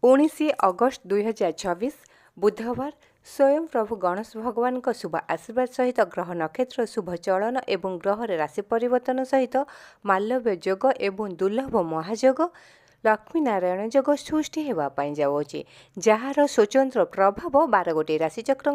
19 August 2024 बुधवार स्वयं प्रभु गणेश भगवान का शुभ आशीर्वाद सहित ग्रह नक्षत्र शुभ चलन एवं ग्रह राशि परिवर्तन सहित मालव्य योग एवं दुर्लभ महायोग लक्ष्मी नारायण योग सृष्टि होगापाई जाऊँगी जार स्वतंत्र प्रभाव 12 गोटी राशिचक्र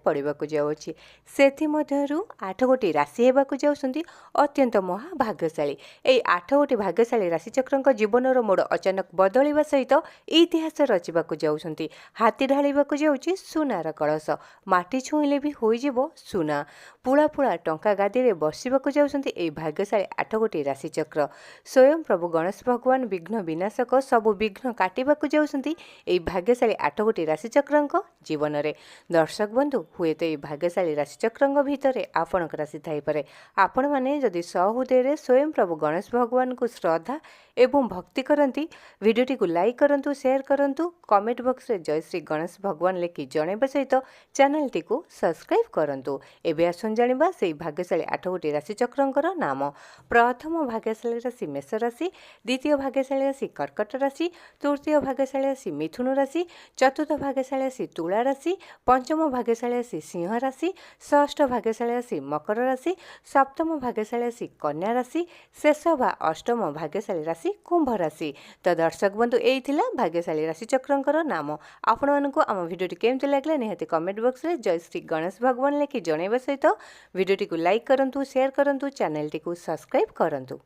पड़ाक जाऊँगी से 8 गोटी राशि होगाक जाऊँगी अत्यंत महाभाग्यशाली। यही 8 गोटी भाग्यशाली राशिचक्र जीवन मोड़ अचानक बदलवा सहित इतिहास रचिबाक जाऊँगी। हाथी ढाळिबाक जाऊँगी सुनार कलश माटी छुईले भी हो सुना पुला पुला टंका गादी में बसवाक जाऊँगी। यही भाग्यशाली 8 गोटी राशिचक्र स्वयं प्रभु गणेश भगवान विघ्न विनाशक सबु विघ्न काटिबाक जाऊँगी। यही भाग्यशाली 8 गोटी राशिचक्र जीवन में दर्शक बंधु हुए तो यही भाग्यशाली राशिचक्र भितर आपण राशि थाईपे। आपण मैंने जदि सहृदय स्वयं प्रभु गणेश भगवान को श्रद्धा एवं भक्ति करती भिडियोटी को लाइक करूँ शेयर करूँ कमेंट बॉक्स रे जय श्री गणेश भगवान लिखि जनइबा सहित चैनल टी को सब्सक्राइब करूँ। एवं आसन जाना से भाग्यशाली 8 गोटी राशिचक्र नाम। प्रथम भाग्यशाली राशि मेष राशि, द्वितीय भाग्यशाली राशि कर्कट राशि, तृतीय भाग्यशाली राशि मिथुन राशि, चतुर्थ भाग्यशाली राशि तुला राशि, पंचम भाग्यशाली राशि सिंह राशि, षष्ठ भाग्यशाली राशि मकर राशि, सप्तम भाग्यशाली राशि कन्या राशि, शेष बा अष्टम भाग्यशाली राशि कुंभ राशि। तो दर्शक बंधु यही भाग्यशाली राशिचक्र नाम। आपण मानक आम भिडियोटी केमती लगे निहाती कमेंट बॉक्स रे जय श्री गणेश भगवान लिखि जनइबा सहित भिडियोटी को लाइक करूँ शेयर करूँ चैनल टी को सब्सक्राइब करूँ।